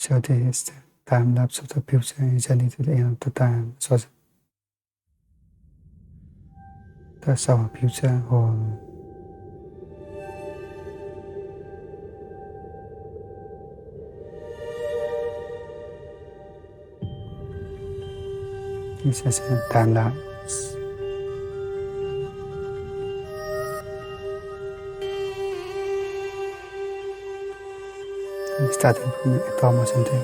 So this is the time lapse of the future journey to the end of the time. So that's our future or this is a time lapse. Starting from the atom or something.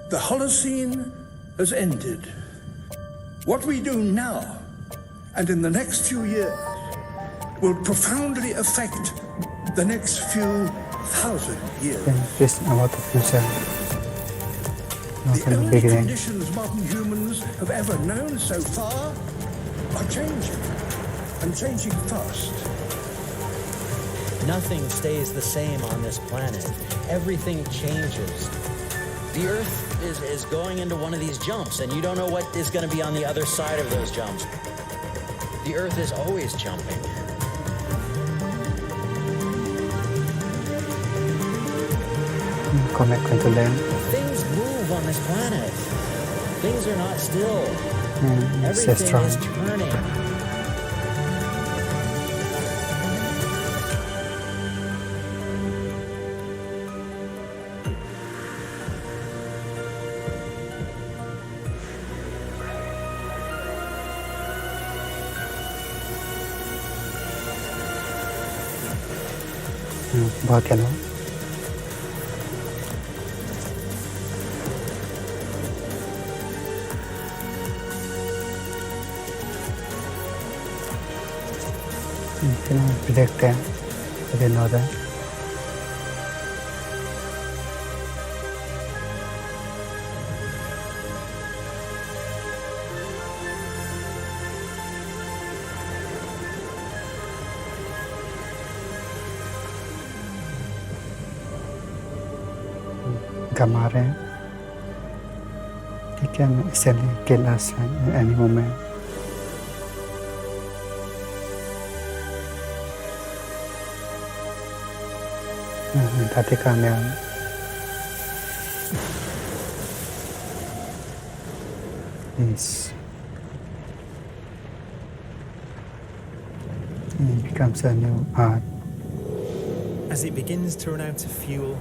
The Holocene has ended. What we do now and in the next few years will profoundly affect the next few thousand years. This is about the future. Not The in the only beginning. conditions modern humans have ever known so far are changing, and changing fast. Nothing stays the same on this planet. Everything changes. The Earth is going into one of these jumps, and you don't know what is going to be on the other side of those jumps. The Earth is always jumping. Come back into land. Things move on this planet. Things are not still. It's Everything strong. is turning. Volcano. You can predict them. I didn't know that. Gamma ray. It can easily kill us at any moment. Antarctica now. This it becomes a new art. As it begins to run out of fuel,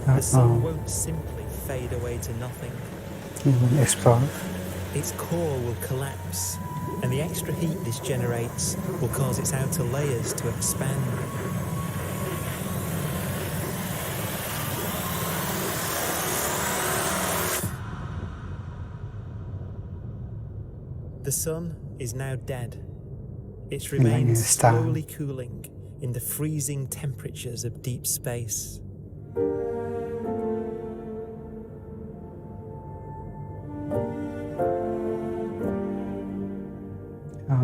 the sun won't simply fade away to nothing. You will explore. Its core will collapse, and the extra heat this generates will cause its outer layers to expand. The sun is now dead. It remains slowly cooling in the freezing temperatures of deep space.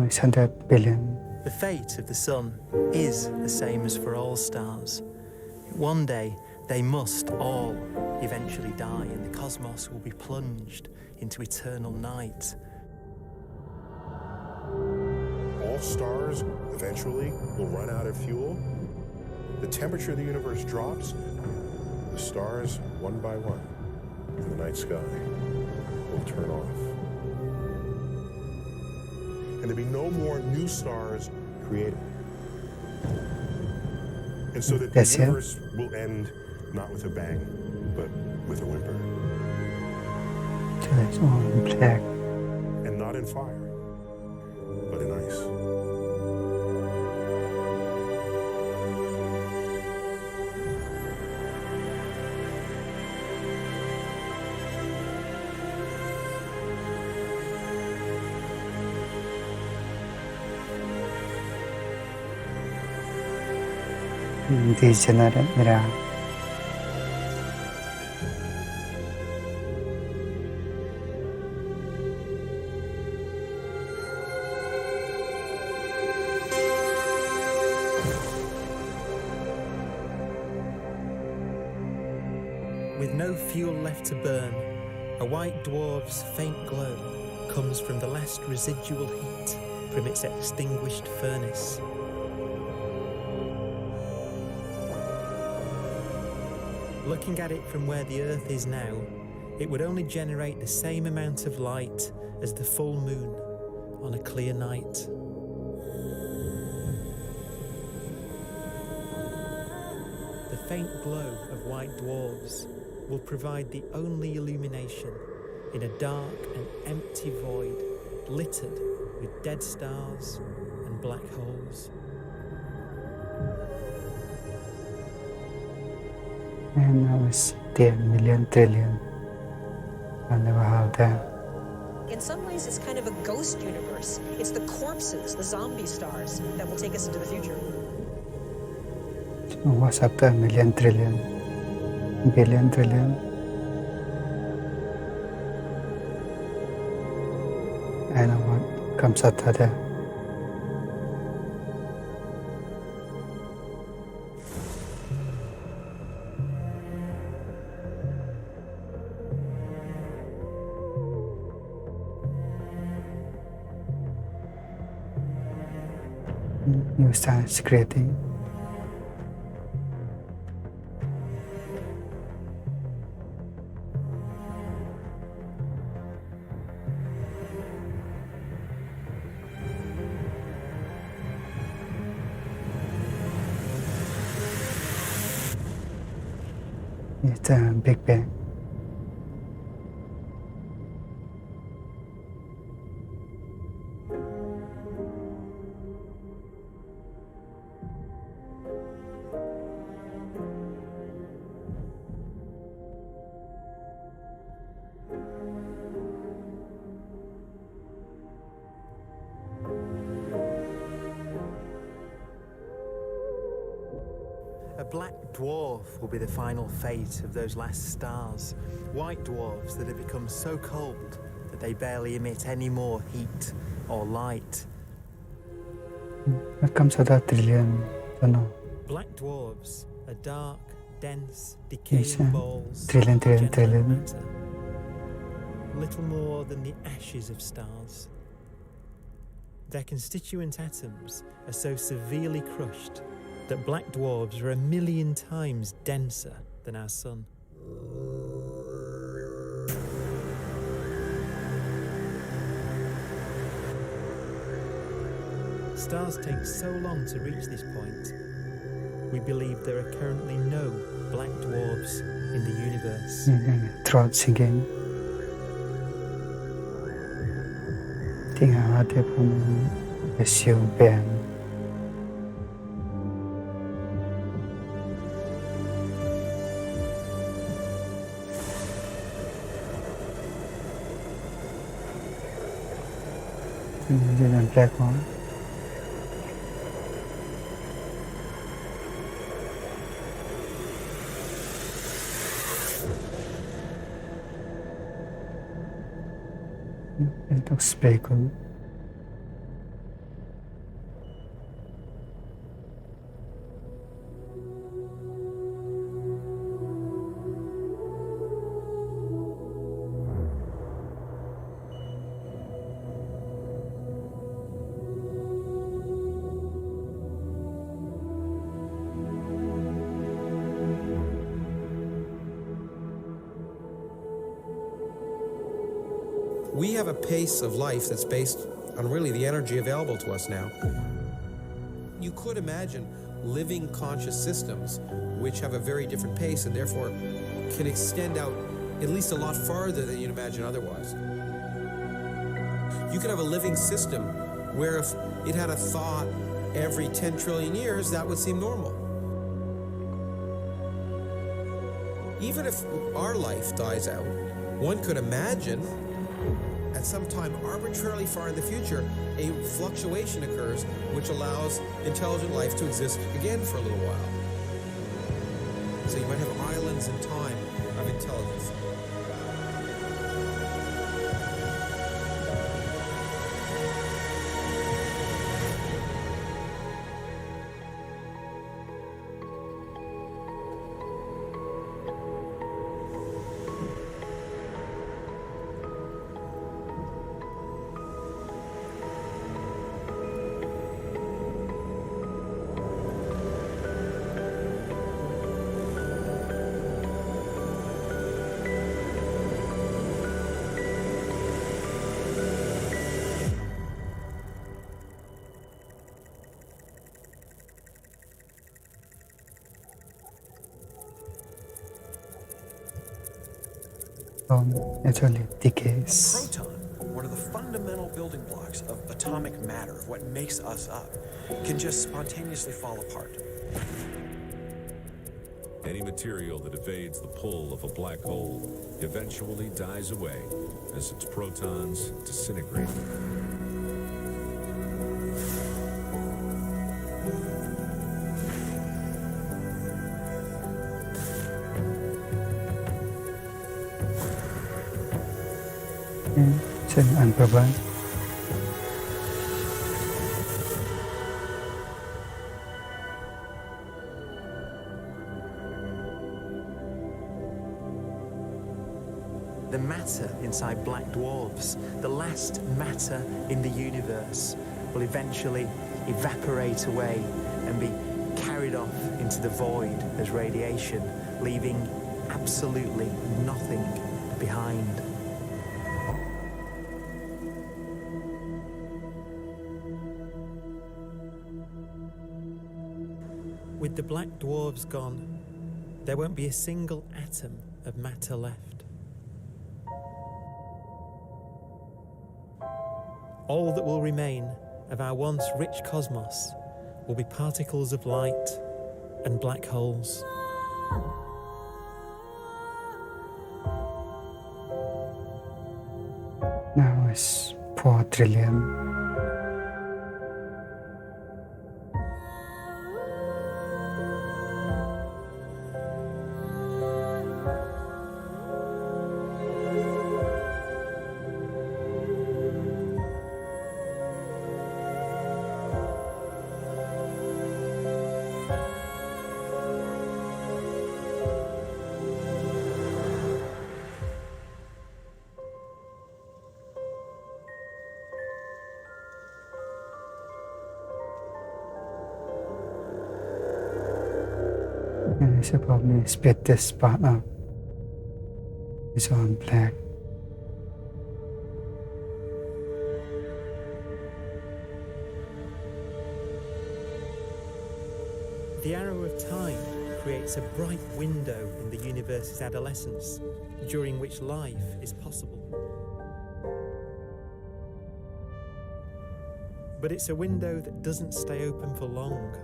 It's 100 billion. The fate of the sun is the same as for all stars. One day, they must all eventually die, and the cosmos will be plunged into eternal night. All stars eventually will run out of fuel. The temperature of the universe drops. The stars, one by one, in the night sky, will turn off. And there'll be no more new stars created. And so that the universe will end not with a bang, but with a whimper. So it's all black. And not in fire, but in ice. Degenerate era. with no fuel left to burn, a white dwarf's faint glow comes from the last residual heat from its extinguished furnace. Looking at it from where the Earth is now, it would only generate the same amount of light as the full moon on a clear night. The faint glow of white dwarves will provide the only illumination in a dark and empty void littered with dead stars and black holes. And now it's 10 million trillion. I never heard that. In some ways, it's kind of a ghost universe. It's the corpses, the zombie stars, that will take us into the future. So what's after a million trillion? Billion trillion? I know what comes after that. You start creating. It's a Big Bang. A black dwarf will be the final fate of those last stars, white dwarfs that have become so cold that they barely emit any more heat or light. What comes after trillion? Don't know. Black dwarfs are dark, dense, decaying Yes, balls trillion, of trillion, degenerate trillion. matter, little more than the ashes of stars. Their constituent atoms are so severely crushed that black dwarfs are 1,000,000 times denser than our sun. Stars take so long to reach this point, we believe there are currently no black dwarfs in the universe. Throat singing. Think I heard it from the show band. The black one. It looks very cool. We have a pace of life that's based on really the energy available to us now. You could imagine living conscious systems which have a very different pace and therefore can extend out at least a lot farther than you'd imagine otherwise. You could have a living system where if it had a thought every 10 trillion years, that would seem normal. Even if our life dies out, one could imagine at some time arbitrarily far in the future, a fluctuation occurs which allows intelligent life to exist again for a little while. So you might have islands in time of intelligence. naturally decays. Proton, one of the fundamental building blocks of atomic matter, what makes us up, can just spontaneously fall apart. Any material that evades the pull of a black hole eventually dies away as its protons disintegrate. Chen ăn proban. The matter inside black dwarves, the last matter in the universe, will eventually evaporate away and be carried off into the void as radiation, leaving absolutely nothing behind. With the black dwarves gone, there won't be a single atom of matter left. All that will remain of our once rich cosmos will be particles of light and black holes. Now it's 4 trillion. And this will probably split this part up. It's all black. The arrow of time creates a bright window in the universe's adolescence, during which life is possible. But it's a window that doesn't stay open for long.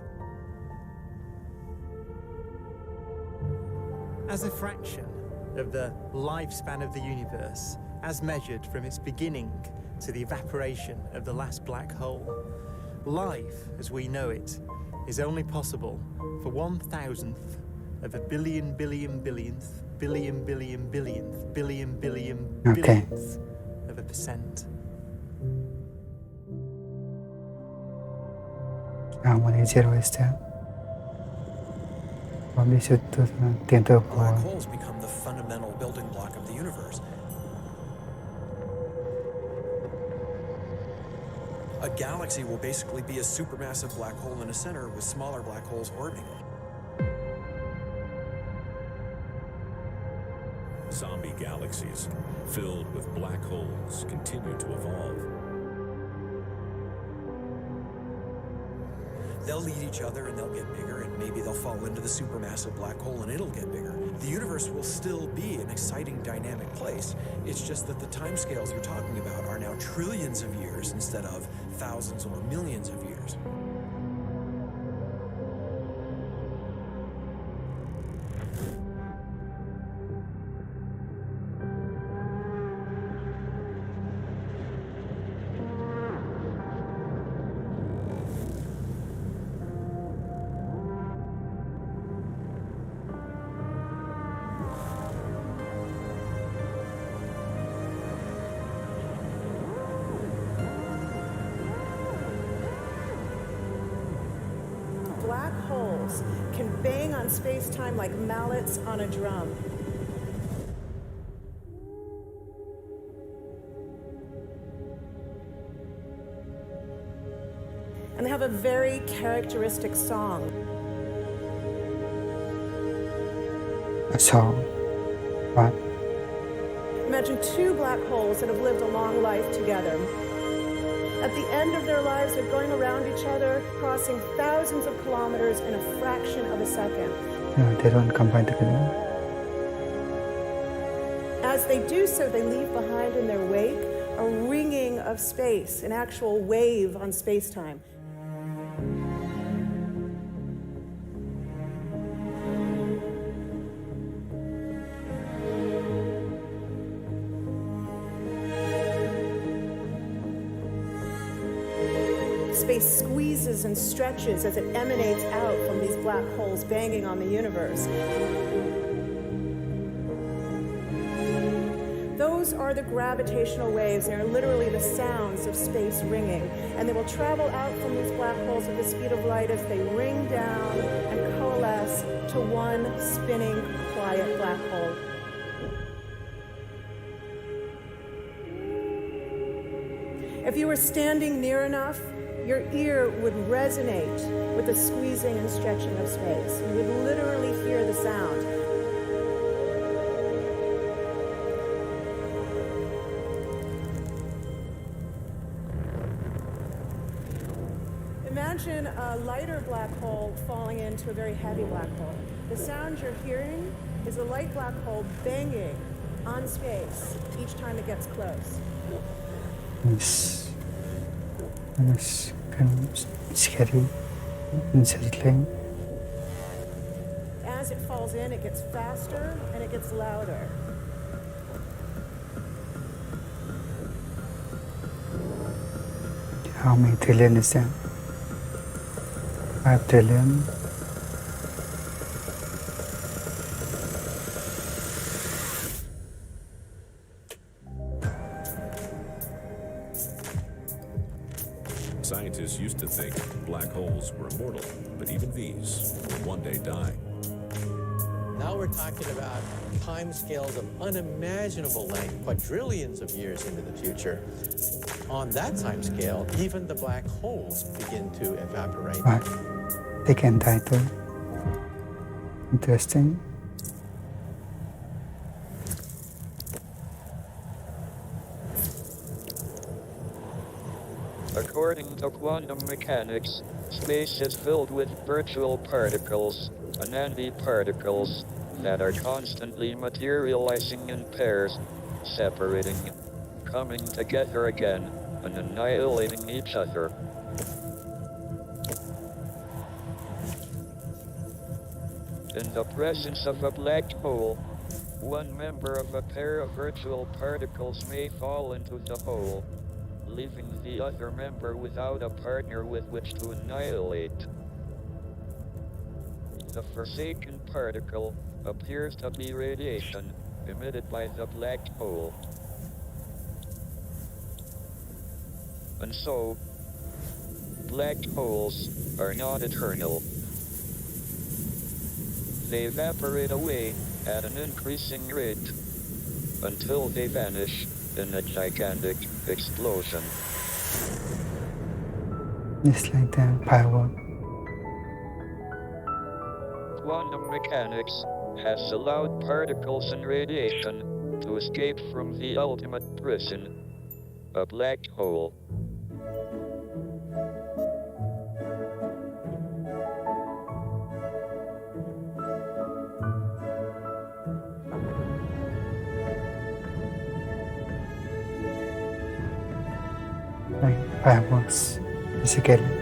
As a fraction of the lifespan of the universe, as measured from its beginning to the evaporation of the last black hole, life, as we know it, is only possible for 1,000th of a billion billion billionth billion billion billionth billion billion billionth of a percent. How many zero is there? Probably should do the enter Black for holes become the fundamental building block of the universe. A galaxy will basically be a supermassive black hole in a center with smaller black holes orbiting it. Zombie galaxies filled with black holes continue to evolve. They'll eat each other and they'll get bigger, and maybe they'll fall into the supermassive black hole and it'll get bigger. The universe will still be an exciting, dynamic place. It's just that the timescales we're talking about are now trillions of years instead of thousands or millions of years. Black holes can bang on space-time like mallets on a drum. And they have a very characteristic song. a song. What? Imagine two black holes that have lived a long life together. At the end of their lives, they're going around each other, crossing thousands of kilometers in a fraction of a second. No, they don't combine together. As as they do so, they leave behind in their wake a ringing of space, an actual wave on space-time. Space squeezes and stretches as it emanates out from these black holes banging on the universe. Those are the gravitational waves. They are literally the sounds of space ringing. And they will travel out from these black holes at the speed of light as they ring down and coalesce to one spinning, quiet black hole. If you were standing near enough, your ear would resonate with the squeezing and stretching of space. You would literally hear the sound. Imagine a lighter black hole falling into a very heavy black hole. The sound you're hearing is a light black hole banging on space each time it gets close. It's kind of scary, unsettling. As it falls in, it gets faster and it gets louder. How many trillion is that? 5 trillion. Scientists used to think black holes were immortal, but even these will one day die. Now we're talking about timescales of unimaginable length, quadrillions of years into the future. On that timescale, even the black holes begin to evaporate. But they can die too. Interesting. According to quantum mechanics, space is filled with virtual particles, antiparticles, that are constantly materializing in pairs, separating, coming together again, and annihilating each other. In the presence of a black hole, one member of a pair of virtual particles may fall into the hole, leaving the other member without a partner with which to annihilate. The forsaken particle appears to be radiation emitted by the black hole. And so, black holes are not eternal. They evaporate away at an increasing rate until they vanish in a gigantic explosion. It's like the firework. Quantum mechanics has allowed particles and radiation to escape from the ultimate prison, a black hole. Like fireworks, basically.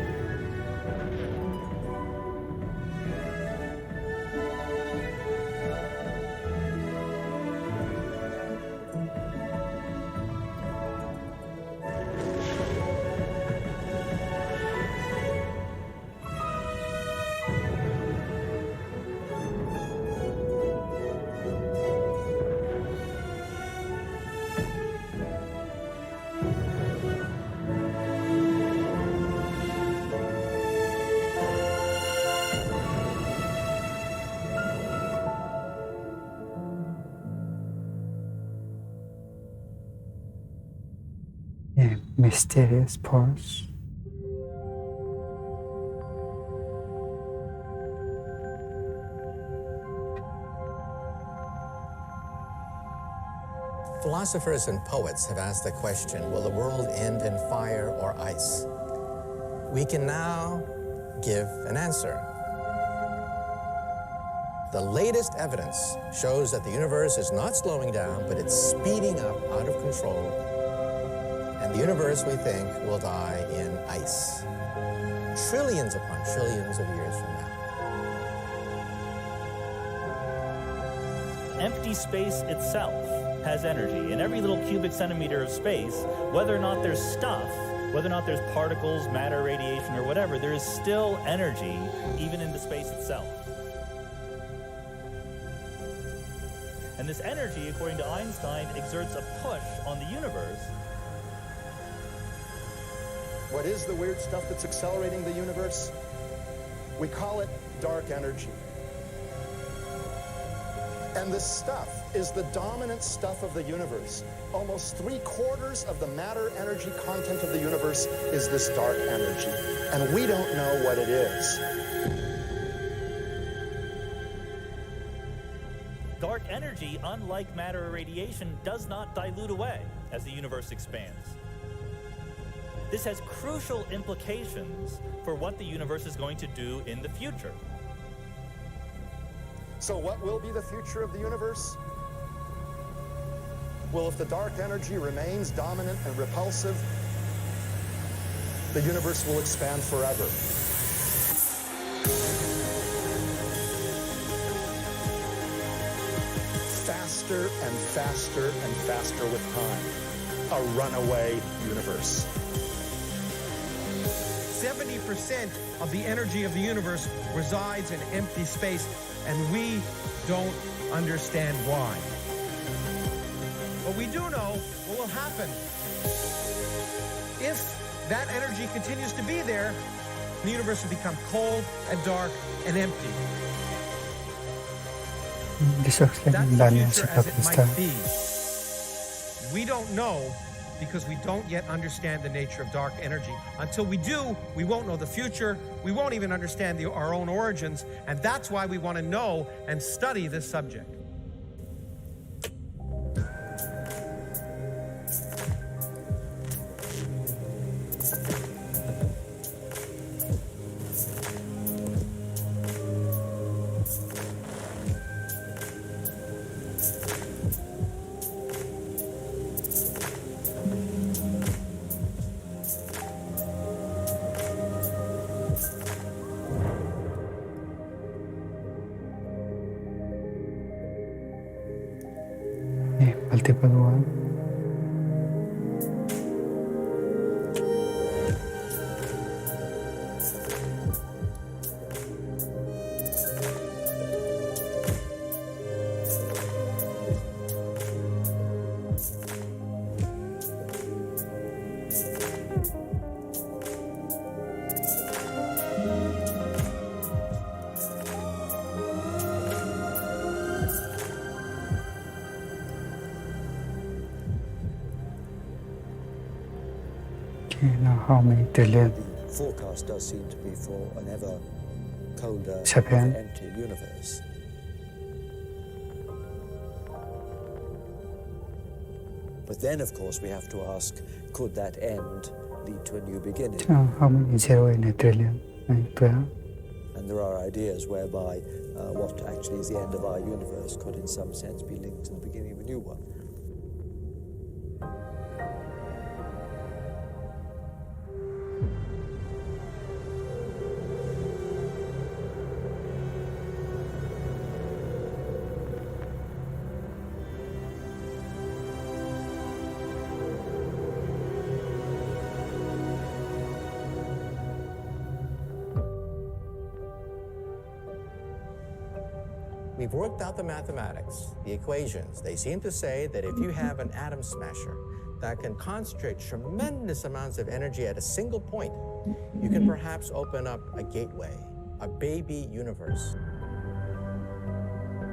Yeah, mysterious pause. Philosophers and poets have asked the question, will the world end in fire or ice? We can now give an answer. The latest evidence shows that the universe is not slowing down, but it's speeding up out of control. And the universe, we think, will die in ice. Trillions upon trillions of years from now. Empty space itself has energy. In every little cubic centimeter of space, whether or not there's stuff, whether or not there's particles, matter, radiation, or whatever, there is still energy, even in the space itself. And this energy, according to Einstein, exerts a push on the universe. What is the weird stuff that's accelerating the universe? We call it dark energy. And this stuff is the dominant stuff of the universe. Almost 3/4 of the matter-energy content of the universe is this dark energy. And we don't know what it is. Dark energy, unlike matter or radiation, does not dilute away as the universe expands. This has crucial implications for what the universe is going to do in the future. So what will be the future of the universe? Well, if the dark energy remains dominant and repulsive, the universe will expand forever. Faster and faster and faster with time. A runaway universe. 70% of the energy of the universe resides in empty space, and we don't understand why. But we do know what will happen. If that energy continues to be there, the universe will become cold and dark and empty. This looks like That's the Daniel future as it Sita. might be. We don't know because we don't yet understand the nature of dark energy. Until we do, we won't know the future. We won't even understand our own origins. And that's why we want to know and study this subject. Multiple one. Okay, now how many trillion? The forecast does seem to be for an ever colder, Japan. ever emptier universe. But then, of course, we have to ask, could that end lead to a new beginning? So how many zero in a trillion? 12. And there are ideas whereby what actually is the end of our universe could in some sense be linked to the beginning of a new one. We've worked out the mathematics, the equations. They seem to say that if you have an atom smasher that can concentrate tremendous amounts of energy at a single point, you can perhaps open up a gateway, a baby universe.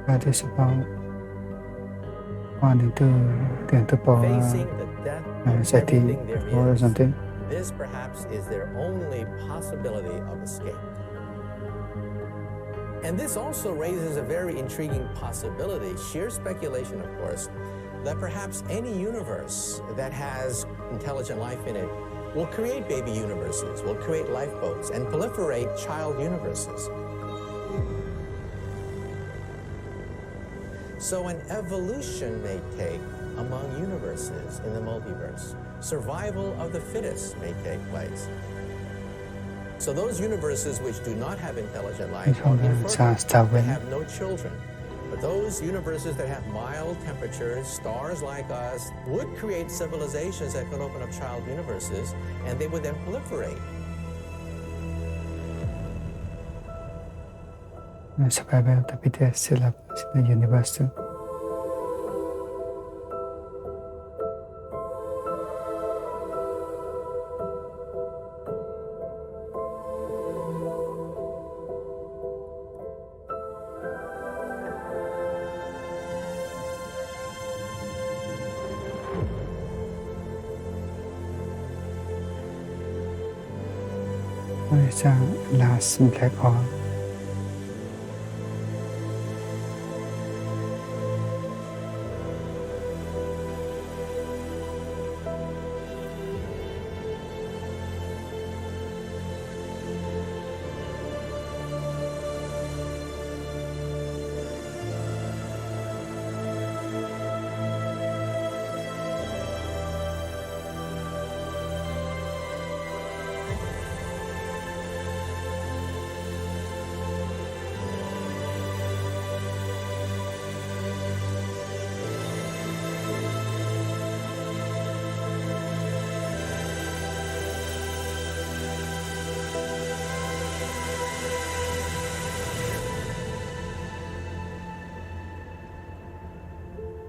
That is about 1 into 10 to power Facing the death of 30 everything there or is, something. this perhaps is their only possibility of escape. And this also raises a very intriguing possibility, sheer speculation, of course, that perhaps any universe that has intelligent life in it will create baby universes, will create lifeboats, and proliferate child universes. So an evolution may take among universes in the multiverse. Survival of the fittest may take place. So those universes which do not have intelligent life are infertile. They have no children. But those universes that have mild temperatures, stars like us, would create civilizations that could open up child universes, and they would then proliferate. The survival of the fittest still happens in the universe too. It's a last black hole.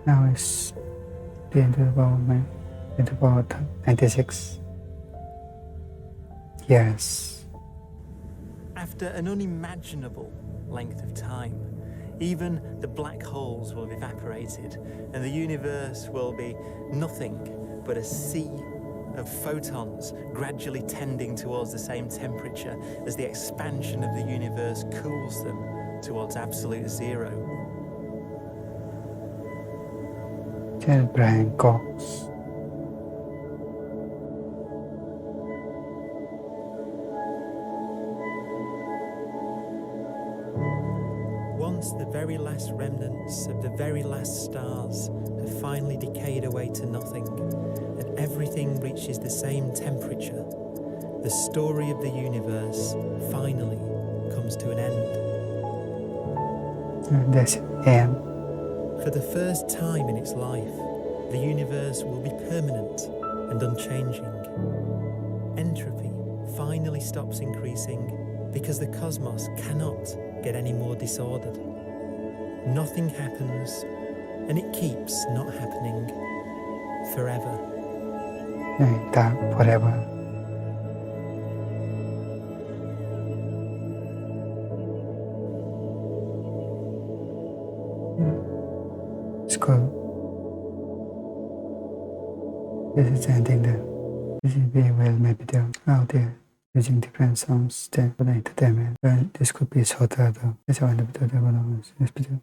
Now it's the interval 96 years. After an unimaginable length of time, even the black holes will have evaporated and the universe will be nothing but a sea of photons gradually tending towards the same temperature as the expansion of the universe cools them towards absolute zero. Tell Brian Cox. Once the very last remnants of the very last stars have finally decayed away to nothing, and everything reaches the same temperature, the story of the universe finally comes to an end. That's end. For the first time in its life, the universe will be permanent and unchanging. Entropy finally stops increasing because the cosmos cannot get any more disordered. Nothing happens, and it keeps not happening forever. Forever. It's cool. This is ending there. This is very well made video out there using different sounds for the entertainment. But this could be shorter though. That's how I end the video. This video.